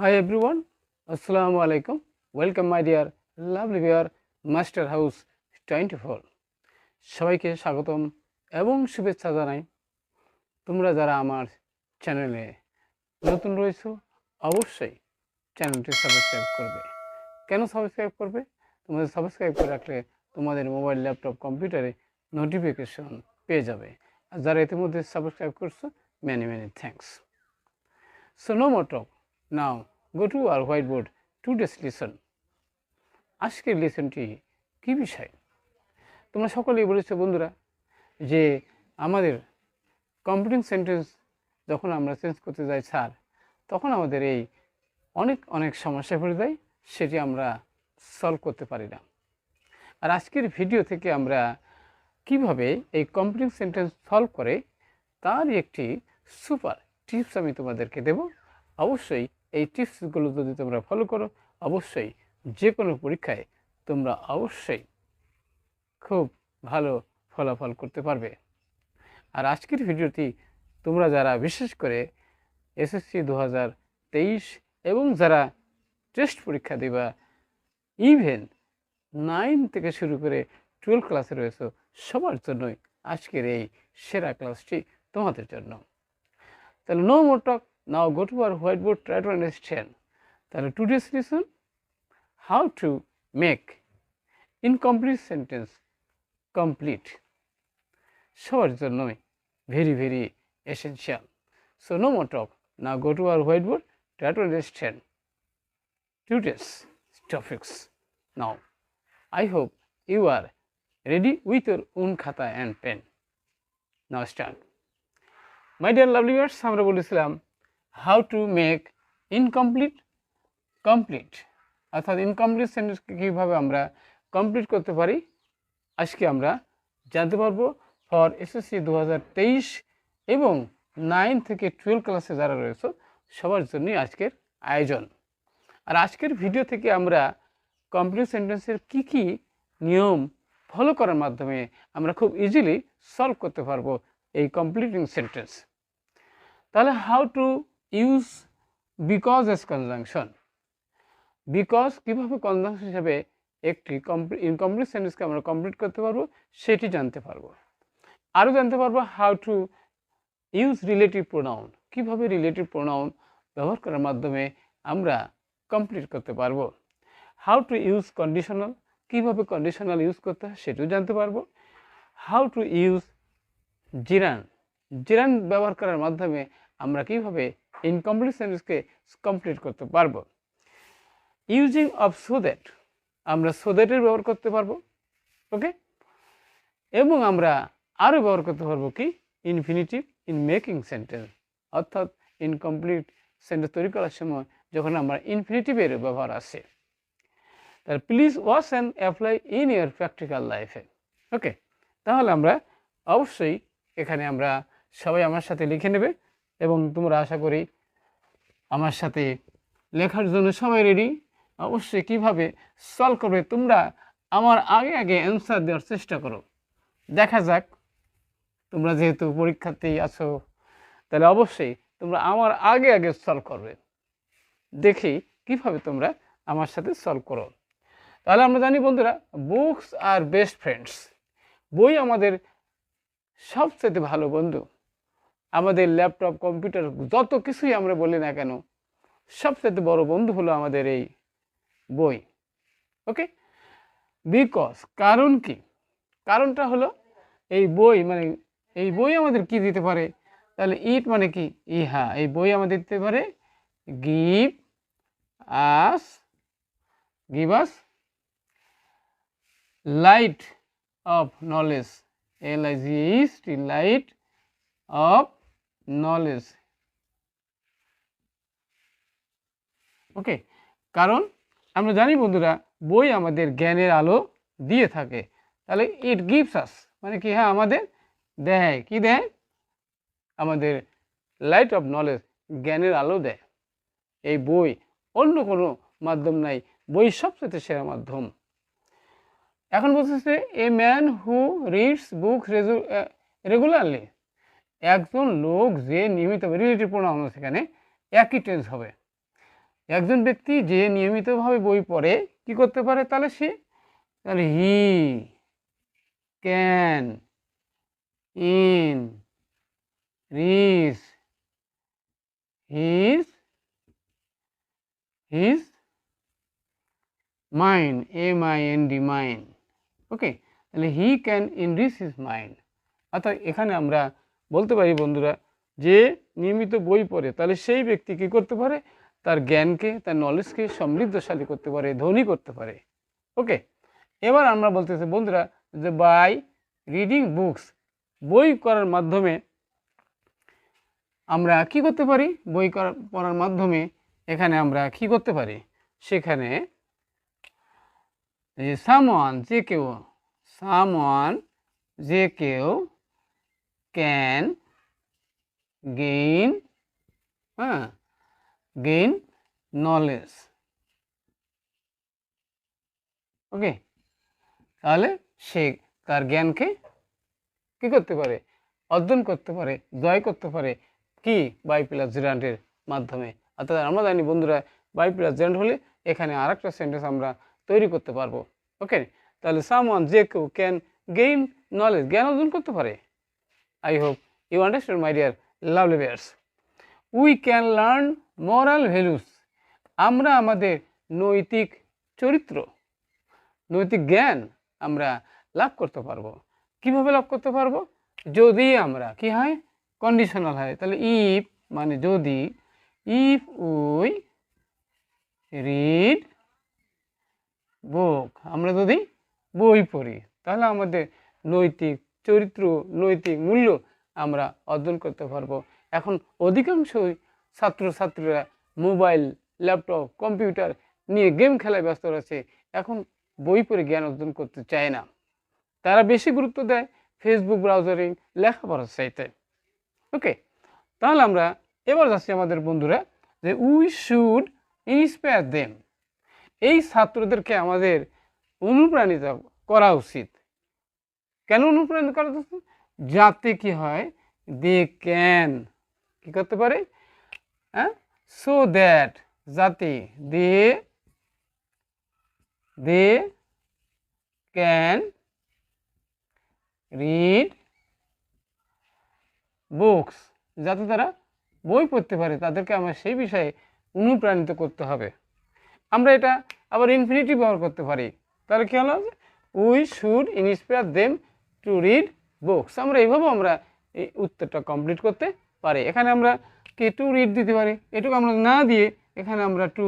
Hi everyone, Assalamu alaikum. Welcome my dear lovely viewer Master House 24. সবাইকে স্বাগতম এবং শুভেচ্ছা জানাই। তোমরা যারা আমার চ্যানেলে নতুন রয়েছো অবশ্যই চ্যানেলটি সাবস্ক্রাইব করবে। কেন সাবস্ক্রাইব করবে? তোমাদের সাবস্ক্রাইব করে রাখলে তোমাদের মোবাইল, ল্যাপটপ, কম্পিউটারে নোটিফিকেশন পেয়ে যাবে। আর যারা ইতিমধ্যে সাবস্ক্রাইব করছো, many thanks. So no more talk. Now go to our whiteboard. Today's lesson. আজকের লেসনটি কী বিষয়? তোমরা সকলেই বলেছো বন্ধুরা যে আমাদের কমপ্লিটিং সেন্টেন্স যখন আমরা চেঞ্জ করতে যাই স্যার, তখন আমাদের এই অনেক সমস্যা পড়ে যায়, সেটি আমরা সলভ করতে পারি না। আর আজকের ভিডিও থেকে আমরা কিভাবে এই কমপ্লিটিং সেন্টেন্স সলভ করে তার একটি সুপার টিপস আমি তোমাদেরকে দেব। অবশ্যই এই টিপসগুলো যদি তোমরা ফলো করো, অবশ্যই যে কোনো পরীক্ষায় তোমরা অবশ্যই খুব ভালো ফলাফল করতে পারবে। আর আজকের ভিডিওটি তোমরা যারা বিশেষ করে এসএসসি 2023 এবং যারা টেস্ট পরীক্ষা দেবা, ইভেন 9 থেকে শুরু করে 12 ক্লাসে রয়েছে, সবার জন্যই আজকের এই সেরা ক্লাসটি তোমাদের জন্য। তাহলে no more talk, now go to our whiteboard, try to understand. তাহলে today's lesson, how to make incomplete sentence complete, সবার জন্যই very essential. So no more talk, now go to our whiteboard, try to understand today's topics. Now I hope you are ready with your own khata and pen. Now start. My dear lovely viewers, আমরা বলেছিলাম how to make incomplete complete, অর্থাৎ incomplete সেন্টেন্সকে কীভাবে আমরা complete করতে পারি। আজকে আমরা জানতে পারবো ফর এসএসসি 2023 এবং 9 থেকে 12 ক্লাসে যারা রয়েছে সবার জন্যই আজকের আয়োজন। আর আজকের ভিডিও থেকে আমরা কমপ্লিট সেন্টেন্সের কী নিয়ম ফলো করার মাধ্যমে আমরা খুব ইজিলি সলভ করতে পারবো এই কমপ্লিটিং সেন্টেন্স। তাহলে how to use because S conjunction, because কীভাবে কনজাংশন হিসাবে একটি ইনকমপ্লিট সেন্টেন্সকে আমরা কমপ্লিট করতে পারবো সেটি জানতে পারবো। আরও জানতে পারবো how to use relative pronoun, কীভাবে রিলেটিভ প্রোনাউন ব্যবহার করার মাধ্যমে আমরা কমপ্লিট করতে পারবো। হাউ টু ইউজ কন্ডিশনাল, কীভাবে কন্ডিশনাল ইউজ করতে হয় সেটাও জানতে পারবো। হাউ টু ইউজ জিরান, জিরান ব্যবহার করার মাধ্যমে আমরা কীভাবে ইনকমপ্লিট সেন্টেন্সকে কমপ্লিট করতে পারবো। ইউজিং অফ সো দ্যাট, আমরা সো দ্যাটের ব্যবহার করতে পারবো। ওকে, এবং আমরা আরও ব্যবহার করতে পারবো কি ইনফিনিটিভ ইন মেকিং সেন্টেন্স, অর্থাৎ ইনকমপ্লিট সেন্টেন্স তৈরি করার সময় যখন আমরা ইনফিনিটিভের ব্যবহার আসে। তাহলে please watch and apply in year practical লাইফে। ওকে, তাহলে আমরা অবশ্যই এখানে আমরা সবাই আমার সাথে লিখে নেবে এবং তোমরা আশা করি আমার সাথে লেখার জন্য সবাই রেডি। অবশ্যই কিভাবে সলভ করবে তোমরা আমার আগে অ্যান্সার দেওয়ার চেষ্টা করো। দেখা যাক, তোমরা যেহেতু পরীক্ষাতেই আছো তাহলে অবশ্যই তোমরা আমার আগে সলভ করবে। দেখি কিভাবে তোমরা আমার সাথে সলভ করো। তাহলে আমরা জানি বন্ধুরা, বুকস আর বেস্ট ফ্রেন্ডস, বই আমাদের সবচেয়ে ভালো বন্ধু। আমাদের ল্যাপটপ, কম্পিউটার, যত কিছুই আমরা বলি না কেন, সবচেয়ে বড় বন্ধু হলো আমাদের এই বই। ওকে, বিকজ, কারণ কি? কারণটা হলো এই বই, মানে এই বই আমাদের কি দিতে পারে? তাহলে ইট মানে কি? ইহা, এই বই আমাদের দিতে পারে give us light of knowledge, LIGHT, light of knowledge. Okay, কারণ আমরা জানি বন্ধুরা বই আমাদের জ্ঞানের আলো দিয়ে থাকে। তাহলে ইট গিভস আস মানে কি? হ্যাঁ, আমাদের দেয়। কি দেয়? আমাদের লাইট অফ নলেজ, জ্ঞানের আলো দেয়। এই বই, অন্য কোনো মাধ্যম নাই, বই সবচেয়ে সেরা মাধ্যম। এখন বলতেছে a man who reads book regularly, একজন লোক যে নিয়মিত, রিলেটিভ প্রোনাউন সেখানে একই টেন্স হবে। একজন ব্যক্তি যে নিয়মিতভাবে বই পড়ে কি করতে পারে, তাহলে he can increase his mind, mind. Okay, তাহলে he can enrich his mind. অর্থাৎ এখানে আমরা বলতে পারি বন্ধুরা, যে নিয়মিত বই পড়ে তাহলে সেই ব্যক্তি কী করতে পারে, তার জ্ঞানকে, তার নলেজকে সমৃদ্ধশালী করতে পারে, ধনী করতে পারে। ওকে, এবার আমরা বলতেছি বন্ধুরা যে বাই রিডিং বুকস, বই করার মাধ্যমে আমরা কি করতে পারি, বই পড়ার মাধ্যমে এখানে আমরা কি করতে পারি, সেখানে সামওয়ান যে কেউ ক্যান গেইন নলেজ। ওকে, তাহলে সে তার জ্ঞানকে কি করতে পারে, অর্জন করতে পারে, জয় করতে পারে, কি বাই প্লাস জেরান্ডের মাধ্যমে। অর্থাৎ আমরা জানি বন্ধুরা, বাই প্লাস জেরান্ড হলে এখানে আর একটা সেন্টেন্স আমরা তৈরি করতে পারবো। ওকে, তাহলে সামওয়ান যে কেউ ক্যান গেইন নলেজ, জ্ঞান অর্জন করতে পারে। I hope you understand my dear lovely viewers. We can learn moral values, আমরা আমাদের নৈতিক চরিত্র, নৈতিক জ্ঞান আমরা লাভ করতে পারবো। কিভাবে লাভ করতে পারবো, যদি আমরা কি হয়, কন্ডিশনাল হয়, তাহলে ইফ মানে যদি, ইফ উই রিড বুক, আমরা যদি বই পড়ি তাহলে আমাদের নৈতিক চরিত্র, নৈতিক মূল্য আমরা অর্জন করতে পারবো। এখন অধিকাংশই ছাত্রছাত্রীরা মোবাইল, ল্যাপটপ, কম্পিউটার নিয়ে গেম খেলায় ব্যস্ত রয়েছে, এখন বই পড়ে জ্ঞান অর্জন করতে চায় না। তারা বেশি গুরুত্ব দেয় ফেসবুক ব্রাউজারিং, লেখাপড়ার চাইতে। ওকে, তাহলে আমরা এবার যাচ্ছি আমাদের বন্ধুরা, যে উই শুড ইন্সপায়ার দেম, এই ছাত্রদেরকে আমাদের অনুপ্রাণিত করা উচিত। কেন অনুপ্রাণিত করা উচিত, যাতে কি হয়, দে ক্যান কি করতে পারে, সো দ্যাট, যাতে দে ক্যান রিড বুকস, যাতে তারা বই পড়তে পারে, তাদেরকে আমরা সেই বিষয়ে অনুপ্রাণিত করতে হবে। আমরা এটা আবার ইনফিনিটিভ ব্যবহার করতে পারি, তাহলে কী হলো, we should inspire them to read books. আমরা এইভাবে আমরা এই উত্তরটা কমপ্লিট করতে পারি। এখানে আমরা কি টু রিড দিতে পারি, এটুকু আমরা না দিয়ে এখানে আমরা টু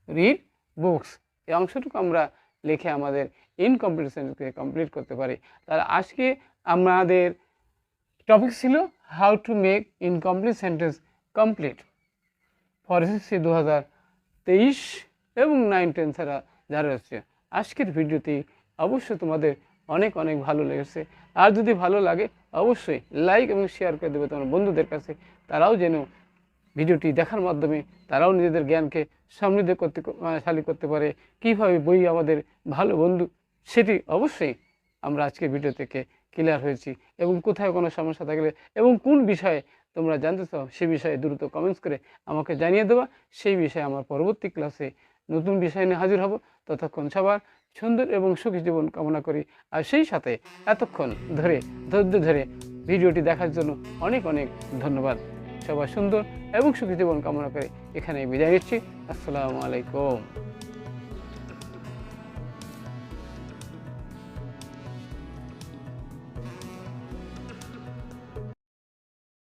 রিড বুকস এই অংশটুকু আমরা লিখে আমাদের ইনকমপ্লিট সেন্টেন্সকে কমপ্লিট করতে পারি। তাহলে আজকে আমাদের টপিক ছিল how to make incomplete sentence complete for SSC 2023 এবং 9-10 ছাড়া যারা রয়েছে। আজকের ভিডিওটি অবশ্যই তোমাদের অনেক অনেক ভালো লেগেছে। আর যদি ভালো লাগে অবশ্যই লাইক এবং শেয়ার করে দেবে তোমার বন্ধুদের কাছে, তারাও যেন ভিডিওটি দেখার মাধ্যমে তারাও নিজেদের জ্ঞানকে সমৃদ্ধ শালী করতে পারে। কীভাবে বই আমাদের ভালো বন্ধু, সেটি অবশ্যই আমরা আজকে ভিডিও থেকে ক্লিয়ার হয়েছি। এবং কোথায় কোনো সমস্যা থাকলে এবং কোন বিষয়ে তোমরা জানতে চাও সে বিষয়ে দ্রুত কমেন্টস করে আমাকে জানিয়ে দেওয়া। সেই বিষয়ে আমার পরবর্তী ক্লাসে নতুন বিষয় নিয়ে হাজির হব। ততক্ষণ সবার সুন্দর এবং সুখী জীবন কামনা করি। আর সেই সাথে এতক্ষণ ধরে ধৈর্য ধরে ভিডিওটি দেখার জন্য অনেক অনেক ধন্যবাদ। সবার সুন্দর এবং সুখী জীবন কামনা করে এখানে বিদায় নিচ্ছি। আসসালামু আলাইকুম।